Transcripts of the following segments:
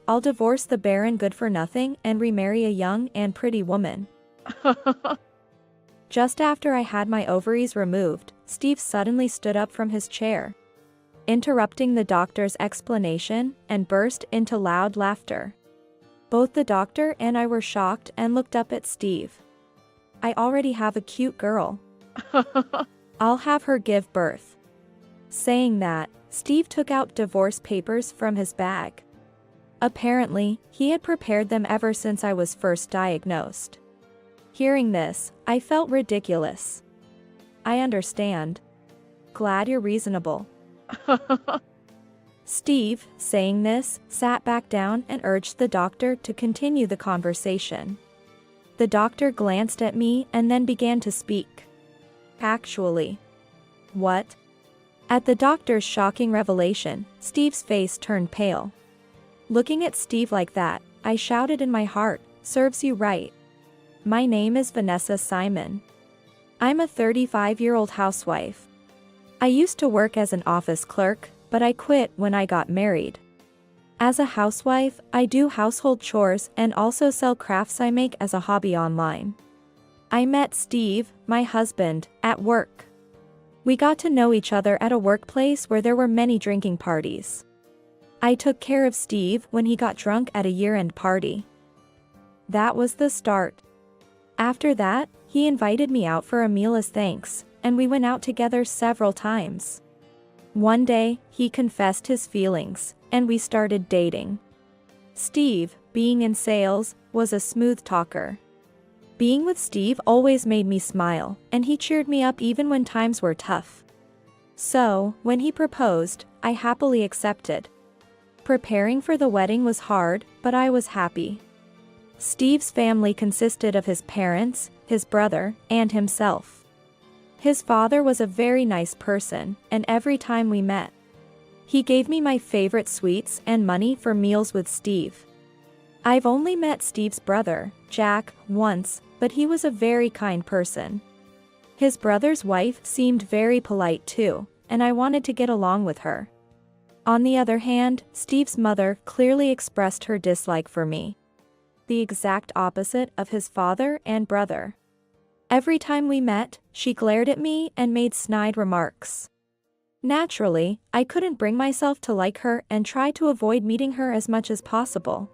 I'll divorce the barren good-for-nothing and remarry a young and pretty woman. Just after I had my ovaries removed, Steve suddenly stood up from his chair, interrupting the doctor's explanation, and burst into loud laughter. Both the doctor and I were shocked and looked up at Steve. I already have a cute girl. I'll have her give birth. Saying that, Steve took out divorce papers from his bag. Apparently, he had prepared them ever since I was first diagnosed. Hearing this, I felt ridiculous. I understand. Glad you're reasonable. Steve, saying this, sat back down and urged the doctor to continue the conversation. The doctor glanced at me and then began to speak. Actually. What? At the doctor's shocking revelation, Steve's face turned pale. Looking at Steve like that, I shouted in my heart, "Serves you right. My name is Vanessa Simon. I'm a 35-year-old housewife. I used to work as an office clerk, but I quit when I got married. As a housewife, I do household chores and also sell crafts I make as a hobby online. I met Steve, my husband, at work. We got to know each other at a workplace where there were many drinking parties. I took care of Steve when he got drunk at a year-end party. That was the start. After that, he invited me out for a meal as thanks, and we went out together several times. One day, he confessed his feelings, and we started dating. Steve, being in sales, was a smooth talker. Being with Steve always made me smile, and he cheered me up even when times were tough. So, when he proposed, I happily accepted. Preparing for the wedding was hard, but I was happy. Steve's family consisted of his parents, his brother, and himself. His father was a very nice person, and every time we met, he gave me my favorite sweets and money for meals with Steve. I've only met Steve's brother, Jack, once, but he was a very kind person. His brother's wife seemed very polite too, and I wanted to get along with her. On the other hand, Steve's mother clearly expressed her dislike for me. The exact opposite of his father and brother. Every time we met, she glared at me and made snide remarks. Naturally, I couldn't bring myself to like her and tried to avoid meeting her as much as possible.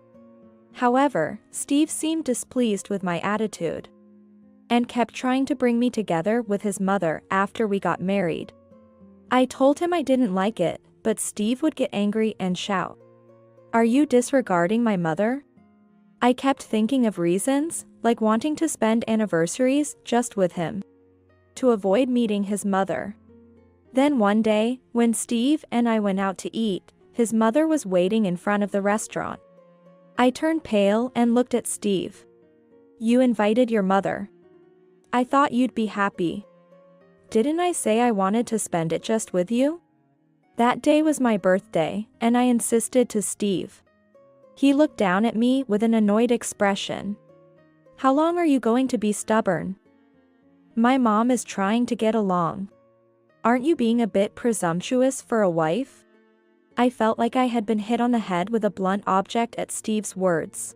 However, Steve seemed displeased with my attitude and kept trying to bring me together with his mother after we got married. I told him I didn't like it, but Steve would get angry and shout, "Are you disregarding my mother?" I kept thinking of reasons, like wanting to spend anniversaries just with him, to avoid meeting his mother. Then one day, when Steve and I went out to eat, his mother was waiting in front of the restaurant. I turned pale and looked at Steve. "You invited your mother. I thought you'd be happy. Didn't I say I wanted to spend it just with you?" That day was my birthday, and I insisted to Steve. He looked down at me with an annoyed expression. "How long are you going to be stubborn? My mom is trying to get along. Aren't you being a bit presumptuous for a wife?" I felt like I had been hit on the head with a blunt object at Steve's words.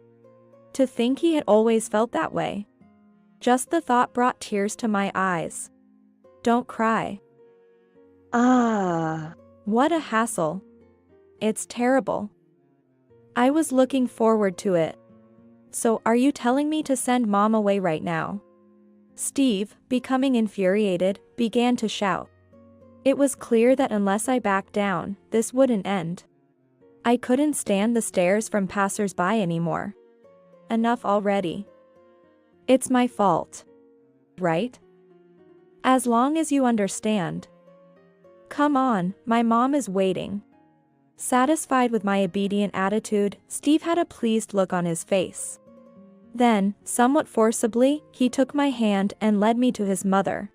To think he had always felt that way. Just the thought brought tears to my eyes. "Don't cry." What a hassle. It's terrible. I was looking forward to it. "So are you telling me to send Mom away right now?" Steve, becoming infuriated, began to shout. It was clear that unless I backed down, this wouldn't end. I couldn't stand the stares from passers-by anymore. Enough already. It's my fault. Right? As long as you understand. Come on, my mom is waiting. Satisfied with my obedient attitude, Steve had a pleased look on his face. Then, somewhat forcibly, he took my hand and led me to his mother.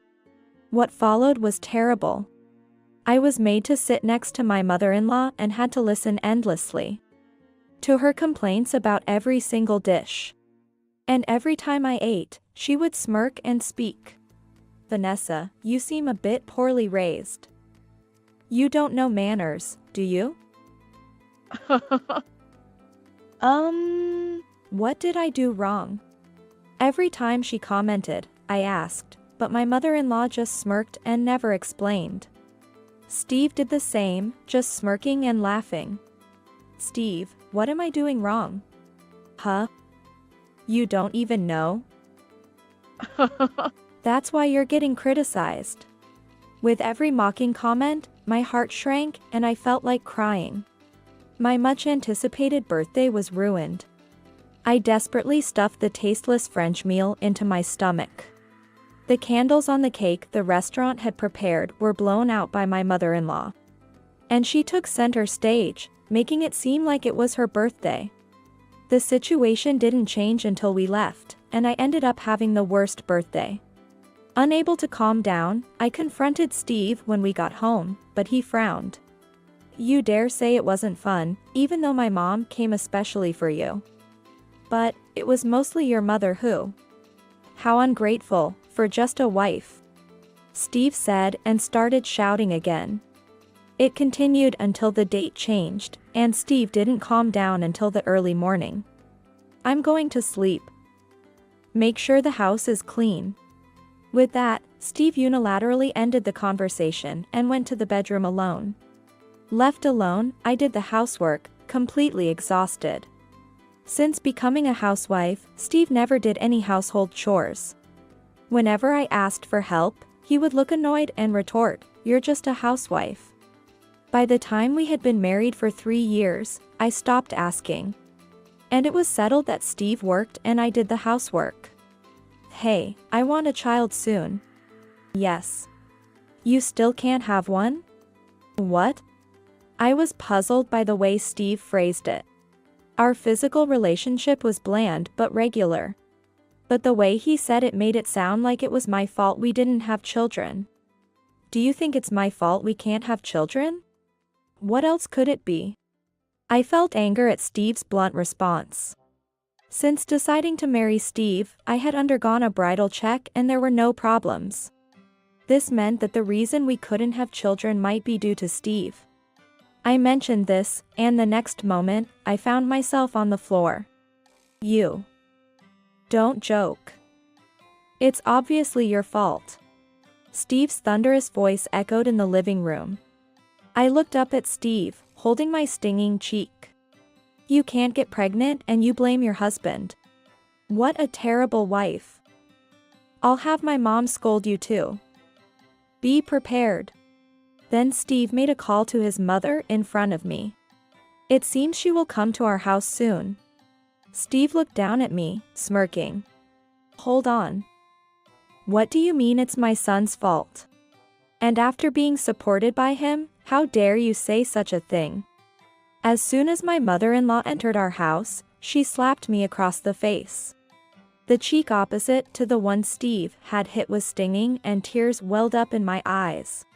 What followed was terrible. I was made to sit next to my mother-in-law and had to listen endlessly to her complaints about every single dish. And every time I ate, she would smirk and speak. "Vanessa, you seem a bit poorly raised. You don't know manners, do you?" What did I do wrong? Every time she commented, I asked, but my mother-in-law just smirked and never explained. Steve did the same, just smirking and laughing. Steve, what am I doing wrong? Huh? You don't even know? That's why you're getting criticized. With every mocking comment, my heart shrank and I felt like crying. My much-anticipated birthday was ruined. I desperately stuffed the tasteless French meal into my stomach. The candles on the cake the restaurant had prepared were blown out by my mother-in-law. And she took center stage, making it seem like it was her birthday. The situation didn't change until we left, and I ended up having the worst birthday. Unable to calm down, I confronted Steve when we got home, but he frowned. You dare say it wasn't fun, even though my mom came especially for you. But it was mostly your mother who. How ungrateful, for just a wife. Steve said and started shouting again. It continued until the date changed, and Steve didn't calm down until the early morning. I'm going to sleep. Make sure the house is clean. With that, Steve unilaterally ended the conversation and went to the bedroom alone. Left alone, I did the housework, completely exhausted. Since becoming a housewife, Steve never did any household chores. Whenever I asked for help, he would look annoyed and retort, "You're just a housewife." By the time we had been married for 3 years, I stopped asking. And it was settled that Steve worked and I did the housework. Hey, I want a child soon. Yes. You still can't have one? What? I was puzzled by the way Steve phrased it. Our physical relationship was bland but regular. But the way he said it made it sound like it was my fault we didn't have children. Do you think it's my fault we can't have children? What else could it be? I felt anger at Steve's blunt response. Since deciding to marry Steve, I had undergone a bridal check and there were no problems. This meant that the reason we couldn't have children might be due to Steve. I mentioned this, and the next moment, I found myself on the floor. You. Don't joke. It's obviously your fault. Steve's thunderous voice echoed in the living room. I looked up at Steve, holding my stinging cheek. You can't get pregnant and you blame your husband. What a terrible wife. I'll have my mom scold you too. Be prepared. Then Steve made a call to his mother in front of me. It seems she will come to our house soon. Steve looked down at me, smirking. Hold on. What do you mean it's my son's fault? And after being supported by him, how dare you say such a thing? As soon as my mother-in-law entered our house, she slapped me across the face. The cheek opposite to the one Steve had hit was stinging and tears welled up in my eyes.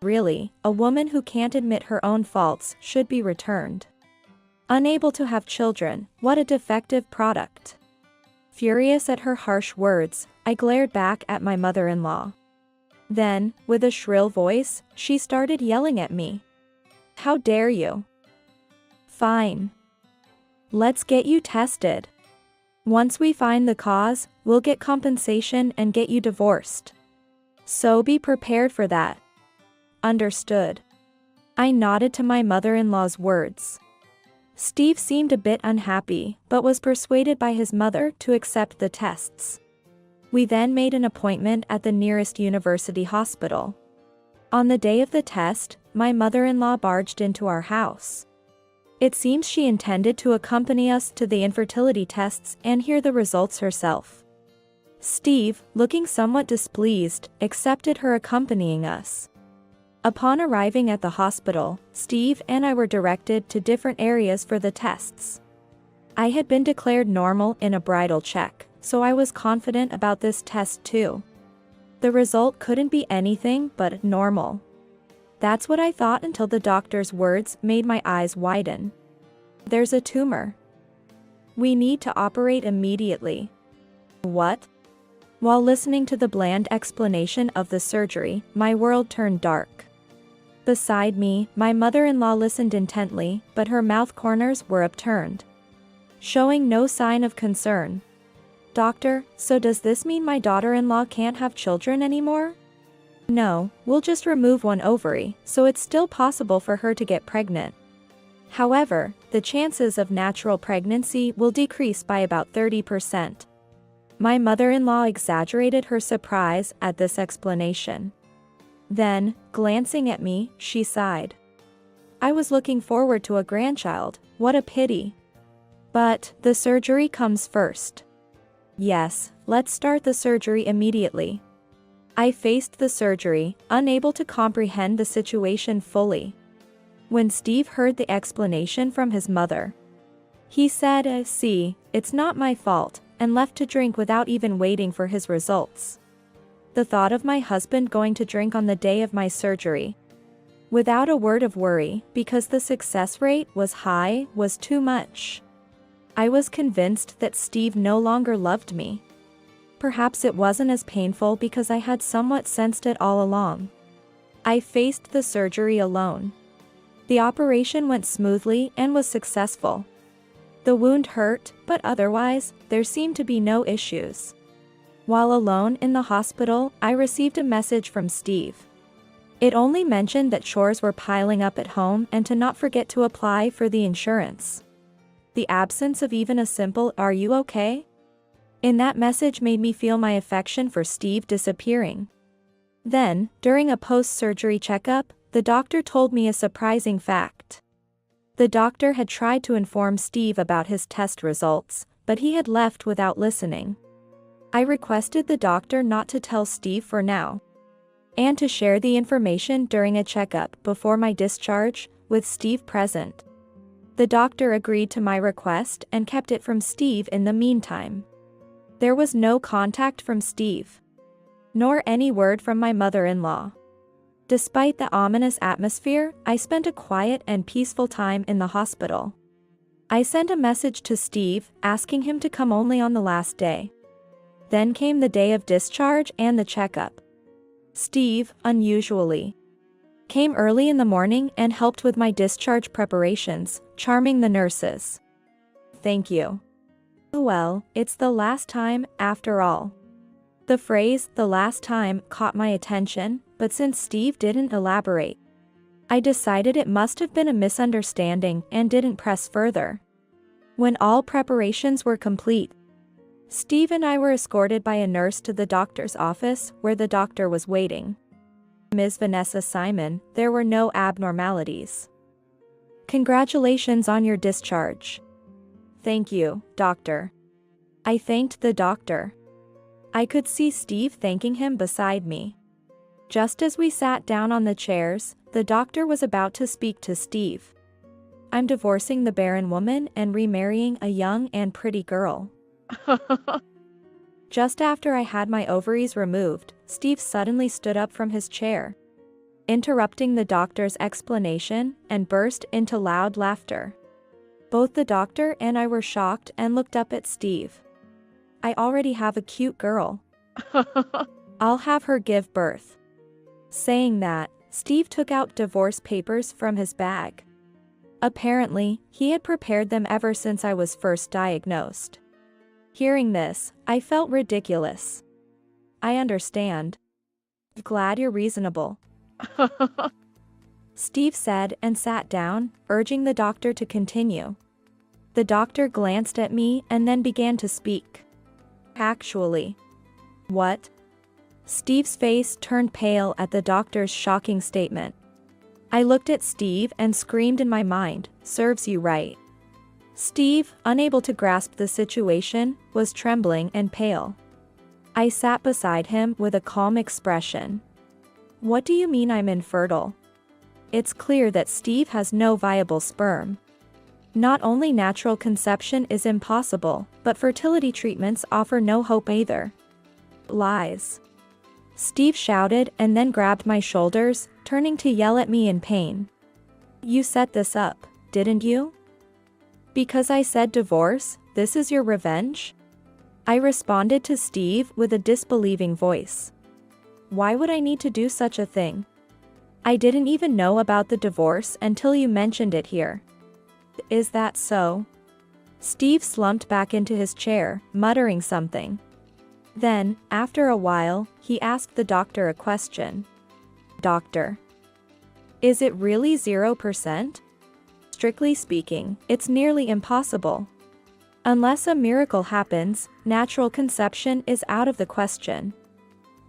Really, a woman who can't admit her own faults should be returned. Unable to have children, what a defective product. Furious at her harsh words, I glared back at my mother-in-law. Then, with a shrill voice, she started yelling at me. How dare you? Fine. Let's get you tested. Once we find the cause, we'll get compensation and get you divorced. So be prepared for that. Understood. I nodded to my mother-in-law's words. Steve seemed a bit unhappy, but was persuaded by his mother to accept the tests. We then made an appointment at the nearest university hospital. On the day of the test, my mother-in-law barged into our house. It seems she intended to accompany us to the infertility tests and hear the results herself. Steve, looking somewhat displeased, accepted her accompanying us. Upon arriving at the hospital, Steve and I were directed to different areas for the tests. I had been declared normal in a bridal check, so I was confident about this test too. The result couldn't be anything but normal. That's what I thought until the doctor's words made my eyes widen. There's a tumor. We need to operate immediately. What? While listening to the bland explanation of the surgery, my world turned dark. Beside me, my mother-in-law listened intently, but her mouth corners were upturned. showing no sign of concern. Doctor, so does this mean my daughter-in-law can't have children anymore? No, we'll just remove one ovary, so it's still possible for her to get pregnant. However, the chances of natural pregnancy will decrease by about 30%. My mother-in-law exaggerated her surprise at this explanation. Then, glancing at me, she sighed. I was looking forward to a grandchild, what a pity. But, the surgery comes first. Yes, let's start the surgery immediately. I faced the surgery, unable to comprehend the situation fully. When Steve heard the explanation from his mother, he said, see, it's not my fault, and left to drink without even waiting for his results. The thought of my husband going to drink on the day of my surgery, without a word of worry, because the success rate was high, was too much. I was convinced that Steve no longer loved me. Perhaps it wasn't as painful because I had somewhat sensed it all along. I faced the surgery alone. The operation went smoothly and was successful. The wound hurt, but otherwise, there seemed to be no issues. While alone in the hospital, I received a message from Steve. It only mentioned that chores were piling up at home and to not forget to apply for the insurance. The absence of even a simple "Are you okay?" in that message made me feel my affection for Steve disappearing. Then, during a post-surgery checkup, the doctor told me a surprising fact. The doctor had tried to inform Steve about his test results, but he had left without listening. I requested the doctor not to tell Steve for now, and to share the information during a checkup before my discharge, with Steve present. The doctor agreed to my request and kept it from Steve in the meantime. There was no contact from Steve, nor any word from my mother-in-law. Despite the ominous atmosphere, I spent a quiet and peaceful time in the hospital. I sent a message to Steve, asking him to come only on the last day. Then came the day of discharge and the checkup. Steve, unusually, came early in the morning and helped with my discharge preparations, charming the nurses. Thank you. Well, it's the last time, after all. The phrase, "the last time," caught my attention, but since Steve didn't elaborate, I decided it must have been a misunderstanding and didn't press further. When all preparations were complete, Steve and I were escorted by a nurse to the doctor's office, where the doctor was waiting. Ms. Vanessa Simon, there were no abnormalities. Congratulations on your discharge. Thank you, doctor. I thanked the doctor. I could see Steve thanking him beside me. Just as we sat down on the chairs, the doctor was about to speak to Steve. I'm divorcing the barren woman and remarrying a young and pretty girl. Just after I had my ovaries removed, Steve suddenly stood up from his chair, interrupting the doctor's explanation, and burst into loud laughter. Both the doctor and I were shocked and looked up at Steve. I already have a cute girl. I'll have her give birth. Saying that, Steve took out divorce papers from his bag. Apparently, he had prepared them ever since I was first diagnosed. Hearing this, I felt ridiculous. I understand. Glad you're reasonable. Steve said and sat down, urging the doctor to continue. The doctor glanced at me and then began to speak. Actually. What? Steve's face turned pale at the doctor's shocking statement. I looked at Steve and screamed in my mind, "Serves you right." Steve, unable to grasp the situation, was trembling and pale. I sat beside him with a calm expression. What do you mean I'm infertile? It's clear that Steve has no viable sperm. Not only natural conception is impossible, but fertility treatments offer no hope either. Lies. Steve shouted and then grabbed my shoulders, turning to yell at me in pain. You set this up, didn't you? Because I said divorce, this is your revenge? I responded to Steve with a disbelieving voice. Why would I need to do such a thing? I didn't even know about the divorce until you mentioned it here. Is that so? Steve slumped back into his chair, muttering something. Then, after a while, he asked the doctor a question. Doctor, is it really 0%? Strictly speaking, it's nearly impossible. Unless a miracle happens, natural conception is out of the question.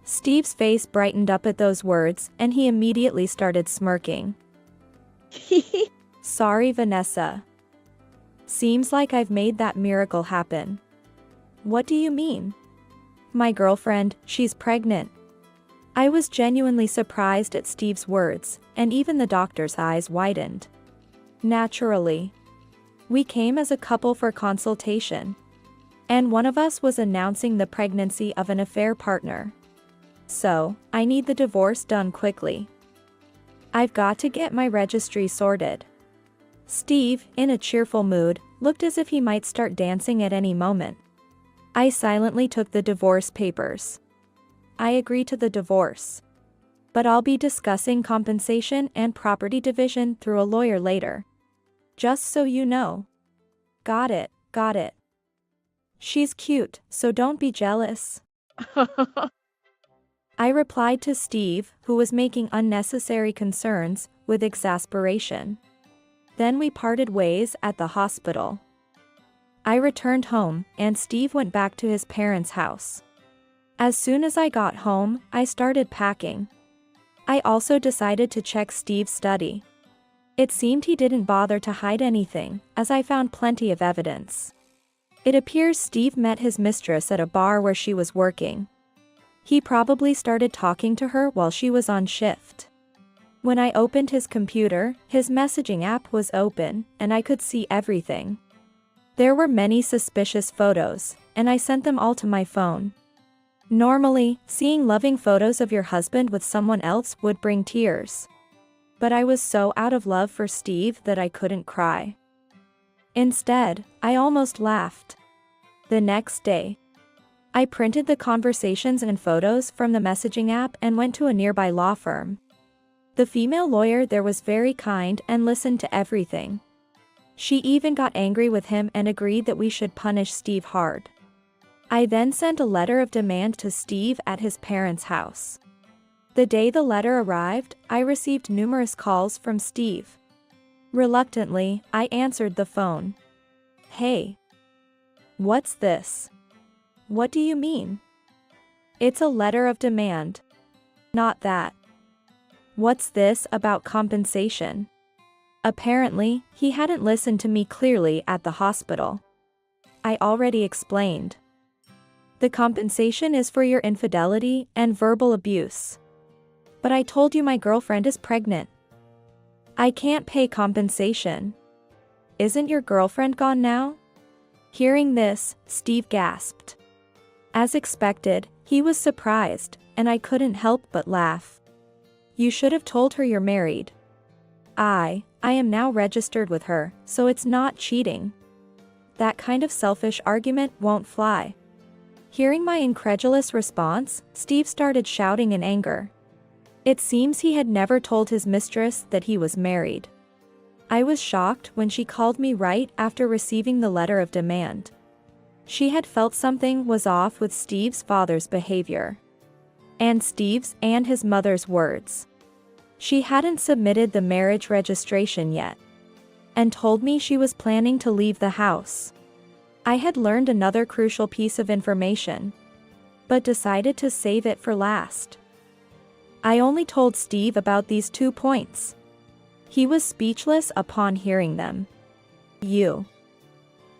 Steve's face brightened up at those words, and he immediately started smirking. Sorry, Vanessa. Seems like I've made that miracle happen. What do you mean? My girlfriend, she's pregnant. I was genuinely surprised at Steve's words, and even the doctor's eyes widened. Naturally. We came as a couple for consultation. And one of us was announcing the pregnancy of an affair partner. So, I need the divorce done quickly. I've got to get my registry sorted. Steve, in a cheerful mood, looked as if he might start dancing at any moment. I silently took the divorce papers. I agree to the divorce. But I'll be discussing compensation and property division through a lawyer later. Just so you know. Got it, got it. She's cute, so don't be jealous. I replied to Steve, who was making unnecessary concerns, with exasperation. Then we parted ways at the hospital. I returned home, and Steve went back to his parents' house. As soon as I got home, I started packing. I also decided to check Steve's study. It seemed he didn't bother to hide anything, as I found plenty of evidence. It appears Steve met his mistress at a bar where she was working. He probably started talking to her while she was on shift. When I opened his computer, his messaging app was open, and I could see everything. There were many suspicious photos, and I sent them all to my phone. Normally, seeing loving photos of your husband with someone else would bring tears. But I was so out of love for Steve that I couldn't cry. Instead, I almost laughed. The next day, I printed the conversations and photos from the messaging app and went to a nearby law firm. The female lawyer there was very kind and listened to everything. She even got angry with him and agreed that we should punish Steve hard. I then sent a letter of demand to Steve at his parents' house. The day the letter arrived, I received numerous calls from Steve. Reluctantly, I answered the phone. Hey. What's this? What do you mean? It's a letter of demand. Not that. What's this about compensation? Apparently, he hadn't listened to me clearly at the hospital. I already explained. The compensation is for your infidelity and verbal abuse. But I told you my girlfriend is pregnant. I can't pay compensation. Isn't your girlfriend gone now? Hearing this, Steve gasped. As expected, he was surprised, and I couldn't help but laugh. You should have told her you're married. I am now registered with her, so it's not cheating. That kind of selfish argument won't fly. Hearing my incredulous response, Steve started shouting in anger. It seems he had never told his mistress that he was married. I was shocked when she called me right after receiving the letter of demand. She had felt something was off with Steve's father's behavior. And Steve's and his mother's words. She hadn't submitted the marriage registration yet. And told me she was planning to leave the house. I had learned another crucial piece of information. But decided to save it for last. I only told Steve about these 2 points. He was speechless upon hearing them.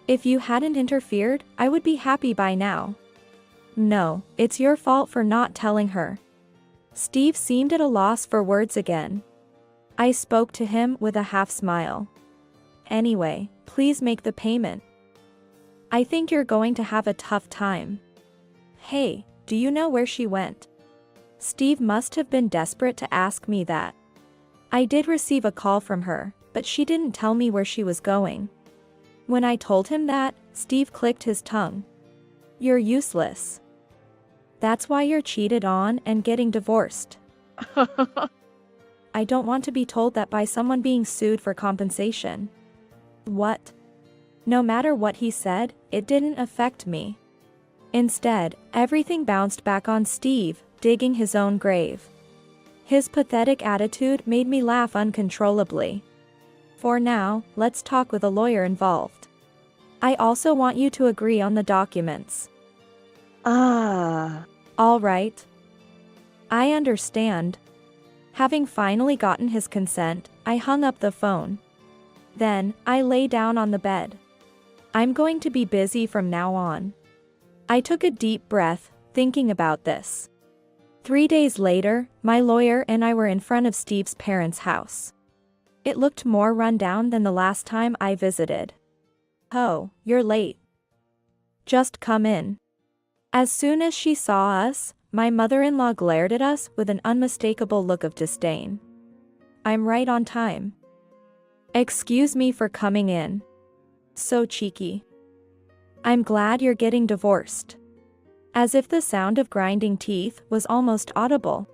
If you hadn't interfered, I would be happy by now. No, it's your fault for not telling her. Steve seemed at a loss for words again. I spoke to him with a half smile. Anyway, please make the payment. I think you're going to have a tough time. Hey, do you know where she went? Steve must have been desperate to ask me that. I did receive a call from her, but she didn't tell me where she was going. When I told him that, Steve clicked his tongue. You're useless. That's why you're cheated on and getting divorced. I don't want to be told that by someone being sued for compensation. What? No matter what he said, it didn't affect me. Instead, everything bounced back on Steve, digging his own grave. His pathetic attitude made me laugh uncontrollably. For now, let's talk with a lawyer involved. I also want you to agree on the documents. All right. I understand. Having finally gotten his consent, I hung up the phone. Then, I lay down on the bed. I'm going to be busy from now on. I took a deep breath, thinking about this. 3 days later, my lawyer and I were in front of Steve's parents' house. It looked more run down than the last time I visited. Oh, you're late. Just come in. As soon as she saw us, my mother-in-law glared at us with an unmistakable look of disdain. I'm right on time. Excuse me for coming in. So cheeky. I'm glad you're getting divorced. As if the sound of grinding teeth was almost audible.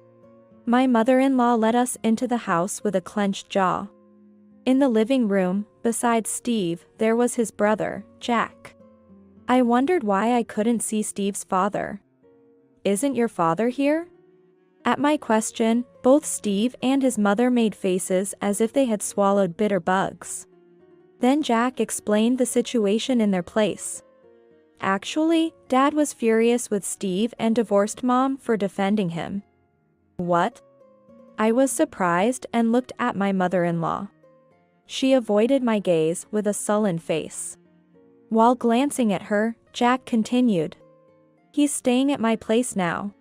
My mother-in-law led us into the house with a clenched jaw. In the living room, besides Steve, there was his brother, Jack. I wondered why I couldn't see Steve's father. Isn't your father here? At my question, both Steve and his mother made faces as if they had swallowed bitter bugs. Then Jack explained the situation in their place. Actually, Dad was furious with Steve and divorced Mom for defending him. What? I was surprised and looked at my mother-in-law. She avoided my gaze with a sullen face. While glancing at her, Jack continued. He's staying at my place now.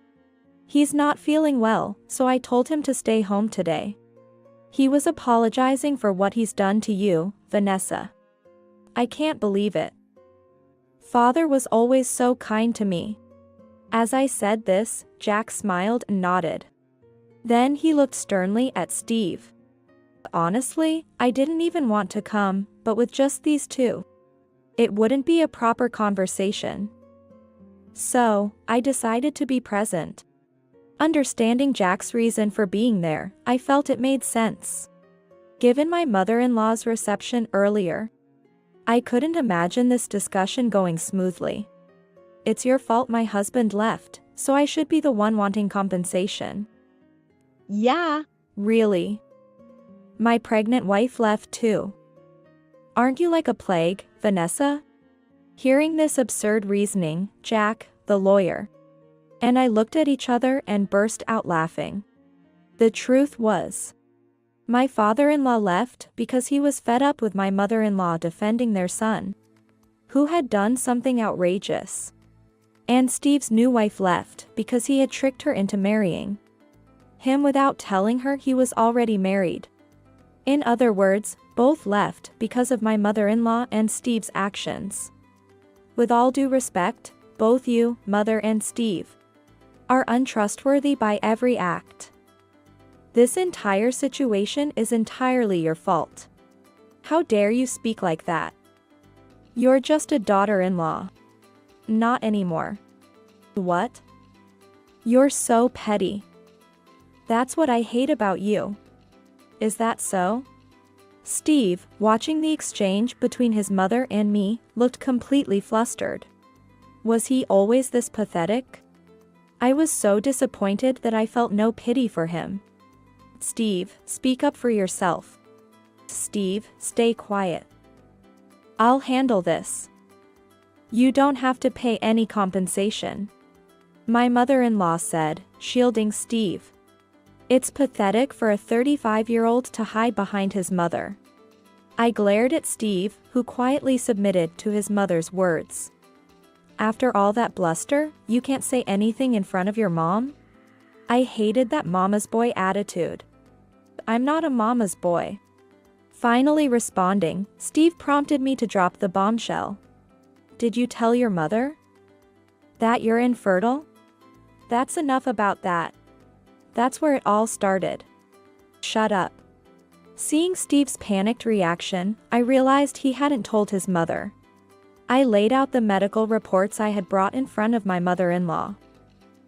He's not feeling well, so I told him to stay home today. He was apologizing for what he's done to you, Vanessa. I can't believe it. Father was always so kind to me. As I said this, Jack smiled and nodded. Then he looked sternly at Steve. Honestly, I didn't even want to come, but with just these two, it wouldn't be a proper conversation. So, I decided to be present. Understanding Jack's reason for being there, I felt it made sense. Given my mother-in-law's reception earlier, I couldn't imagine this discussion going smoothly. It's your fault my husband left, so I should be the one wanting compensation. Yeah. Really? My pregnant wife left too. Aren't you like a plague, Vanessa? Hearing this absurd reasoning, Jack, the lawyer, and I looked at each other and burst out laughing. The truth was, my father-in-law left because he was fed up with my mother-in-law defending their son, who had done something outrageous. And Steve's new wife left because he had tricked her into marrying him without telling her he was already married. In other words, both left because of my mother-in-law and Steve's actions. With all due respect, both you, Mother and Steve, are untrustworthy by every act. This entire situation is entirely your fault. How dare you speak like that? You're just a daughter-in-law. Not anymore. What? You're so petty. That's what I hate about you. Is that so? Steve, watching the exchange between his mother and me, looked completely flustered. Was he always this pathetic? I was so disappointed that I felt no pity for him. Steve, speak up for yourself. Steve, stay quiet. I'll handle this. You don't have to pay any compensation, my mother-in-law said, shielding Steve. It's pathetic for a 35-year-old to hide behind his mother. I glared at Steve, who quietly submitted to his mother's words. After all that bluster, you can't say anything in front of your mom? I hated that mama's boy attitude. I'm not a mama's boy. Finally responding, Steve prompted me to drop the bombshell. Did you tell your mother that you're infertile? That's enough about that. That's where it all started. Shut up. Seeing Steve's panicked reaction, I realized he hadn't told his mother. I laid out the medical reports I had brought in front of my mother-in-law.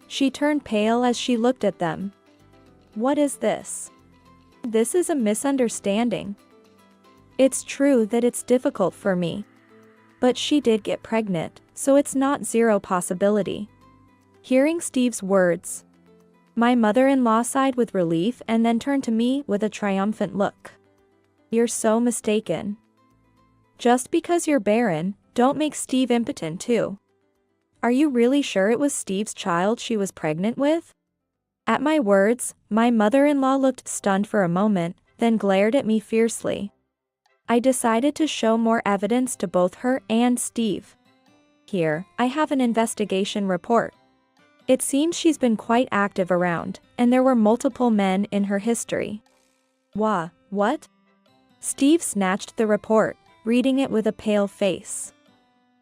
She turned pale as she looked at them. What is this? This is a misunderstanding. It's true that it's difficult for me But she did get pregnant, so it's not zero possibility. Hearing Steve's words, my mother-in-law sighed with relief and then turned to me with a triumphant look. You're so mistaken. Just because you're barren, don't make Steve impotent too. Are you really sure it was Steve's child she was pregnant with? At my words, my mother-in-law looked stunned for a moment, then glared at me fiercely. I decided to show more evidence to both her and Steve. Here, I have an investigation report. It seems she's been quite active around, and there were multiple men in her history. What? Steve snatched the report, reading it with a pale face.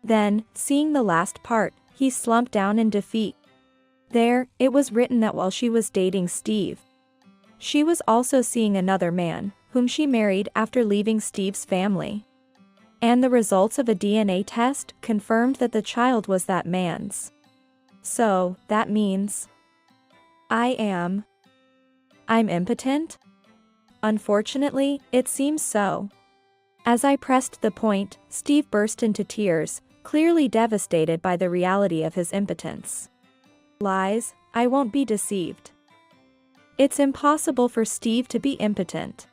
Then, seeing the last part, he slumped down in defeat. There, it was written that while she was dating Steve, she was also seeing another man, whom she married after leaving Steve's family. And the results of a DNA test confirmed that the child was that man's. So, that means I'm impotent? Unfortunately, it seems so. As I pressed the point, Steve burst into tears, clearly devastated by the reality of his impotence. Lies, I won't be deceived. It's impossible for Steve to be impotent.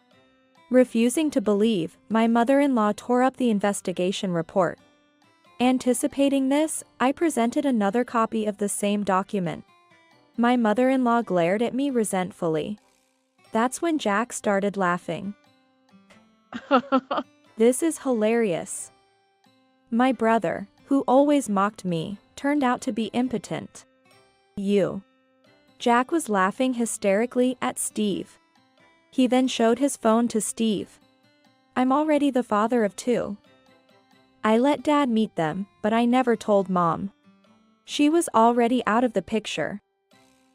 Refusing to believe, my mother-in-law tore up the investigation report. Anticipating this, I presented another copy of the same document. My mother-in-law glared at me resentfully. That's when Jack started laughing. This is hilarious. My brother, who always mocked me, turned out to be impotent. Jack was laughing hysterically at Steve. He then showed his phone to Steve. I'm already the father of 2. I let Dad meet them, but I never told Mom. She was already out of the picture.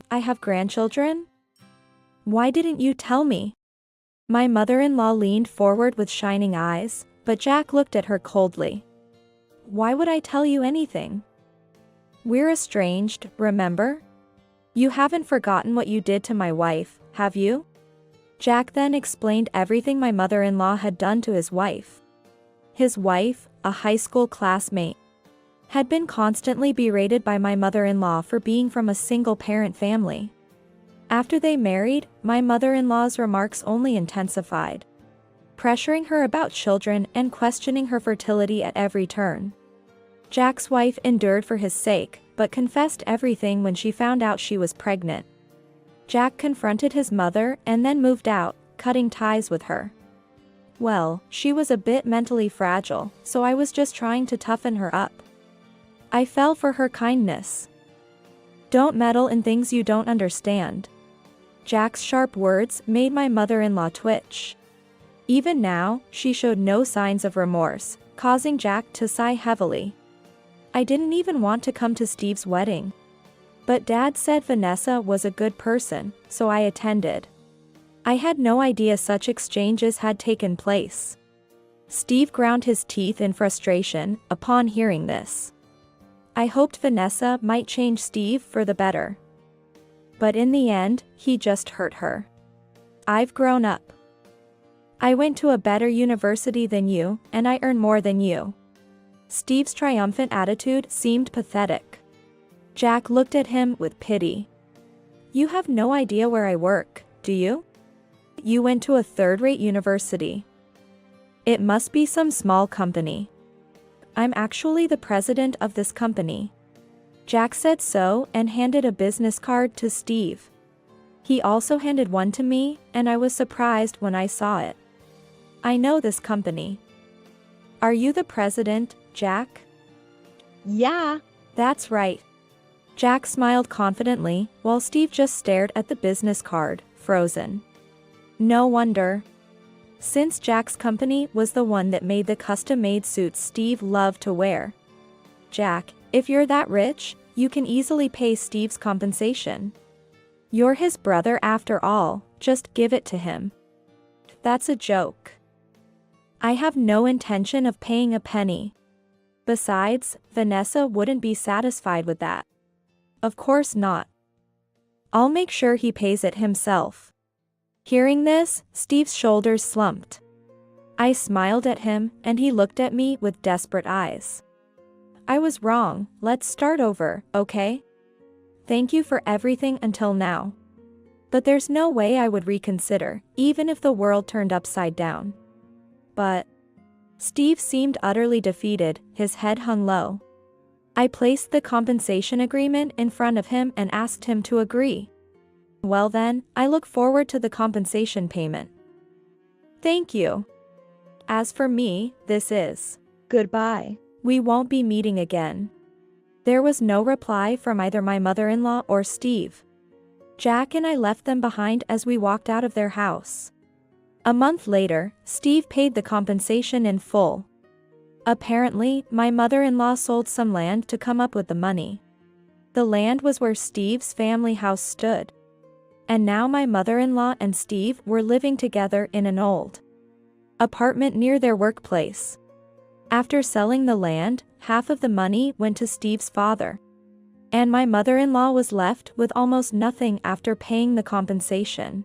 I have grandchildren? Why didn't you tell me? My mother-in-law leaned forward with shining eyes, but Jack looked at her coldly. Why would I tell you anything? We're estranged, remember? You haven't forgotten what you did to my wife, have you? Jack then explained everything my mother-in-law had done to his wife. His wife, a high school classmate, had been constantly berated by my mother-in-law for being from a single-parent family. After they married, my mother-in-law's remarks only intensified, pressuring her about children and questioning her fertility at every turn. Jack's wife endured for his sake, but confessed everything when she found out she was pregnant. Jack confronted his mother and then moved out, cutting ties with her. Well, she was a bit mentally fragile, so I was just trying to toughen her up. I fell for her kindness. Don't meddle in things you don't understand. Jack's sharp words made my mother-in-law twitch. Even now, she showed no signs of remorse, causing Jack to sigh heavily. I didn't even want to come to Steve's wedding. But Dad said Vanessa was a good person, so I attended. I had no idea such exchanges had taken place. Steve ground his teeth in frustration upon hearing this. I hoped Vanessa might change Steve for the better. But in the end, he just hurt her. I've grown up. I went to a better university than you, and I earn more than you. Steve's triumphant attitude seemed pathetic. Jack looked at him with pity. You have no idea where I work, do you? You went to a third-rate university. It must be some small company. I'm actually the president of this company. Jack said so and handed a business card to Steve. He also handed one to me, and I was surprised when I saw it. I know this company. Are you the president, Jack? Yeah. That's right. Jack smiled confidently, while Steve just stared at the business card, frozen. No wonder. Since Jack's company was the one that made the custom-made suits Steve loved to wear. Jack, if you're that rich, you can easily pay Steve's compensation. You're his brother after all, just give it to him. That's a joke. I have no intention of paying a penny. Besides, Vanessa wouldn't be satisfied with that. Of course not. I'll make sure he pays it himself. Hearing this, Steve's shoulders slumped. I smiled at him, and he looked at me with desperate eyes. I was wrong, let's start over, okay? Thank you for everything until now. But there's no way I would reconsider, even if the world turned upside down. But Steve seemed utterly defeated, his head hung low. I placed the compensation agreement in front of him and asked him to agree. Well then, I look forward to the compensation payment. Thank you. As for me, this is Goodbye. we won't be meeting again. There was no reply from either my mother-in-law or Steve. Jack and I left them behind as we walked out of their house. A month later, Steve paid the compensation in full. Apparently, my mother-in-law sold some land to come up with the money. The land was where Steve's family house stood. And now my mother-in-law and Steve were living together in an old apartment near their workplace. After selling the land, half of the money went to Steve's father. And my mother-in-law was left with almost nothing after paying the compensation.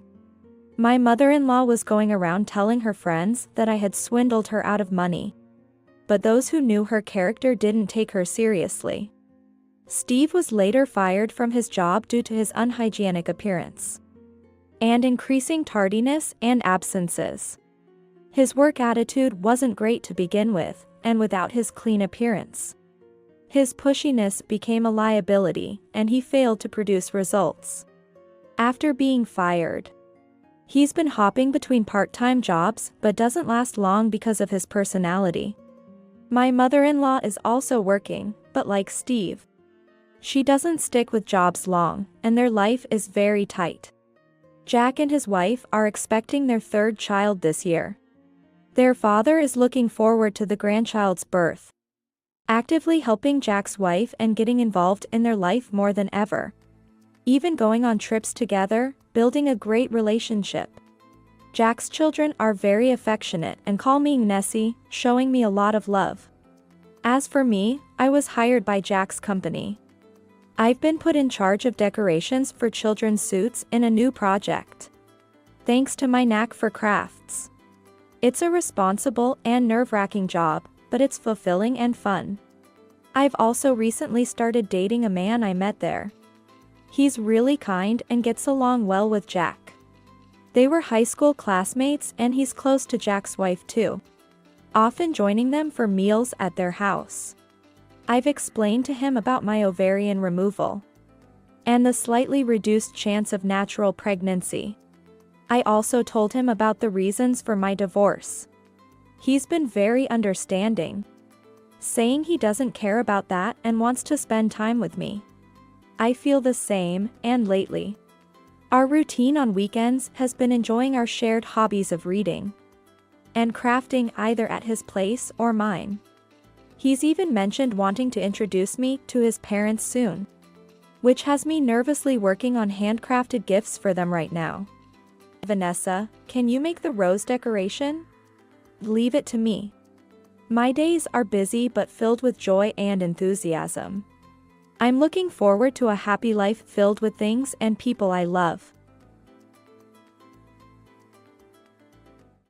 My mother-in-law was going around telling her friends that I had swindled her out of money. But those who knew her character didn't take her seriously. Steve was later fired from his job due to his unhygienic appearance and increasing tardiness and absences. His work attitude wasn't great to begin with, and without his clean appearance, his pushiness became a liability, and he failed to produce results. After being fired, he's been hopping between part-time jobs but doesn't last long because of his personality. My mother-in-law is also working, but like Steve, she doesn't stick with jobs long, and their life is very tight. Jack and his wife are expecting their third child this year. Their father is looking forward to the grandchild's birth, actively helping Jack's wife and getting involved in their life more than ever. Even going on trips together, building a great relationship. Jack's children are very affectionate and call me Nessie, showing me a lot of love. As for me, I was hired by Jack's company. I've been put in charge of decorations for children's suits in a new project. Thanks to my knack for crafts. It's a responsible and nerve-wracking job, but it's fulfilling and fun. I've also recently started dating a man I met there. He's really kind and gets along well with Jack. They were high school classmates and he's close to Jack's wife too, often joining them for meals at their house. I've explained to him about my ovarian removal and the slightly reduced chance of natural pregnancy. I also told him about the reasons for my divorce. He's been very understanding, saying he doesn't care about that and wants to spend time with me. I feel the same, and lately, our routine on weekends has been enjoying our shared hobbies of reading and crafting either at his place or mine. He's even mentioned wanting to introduce me to his parents soon, which has me nervously working on handcrafted gifts for them right now. Vanessa, can you make the rose decoration? Leave it to me. My days are busy but filled with joy and enthusiasm. I'm looking forward to a happy life filled with things and people I love.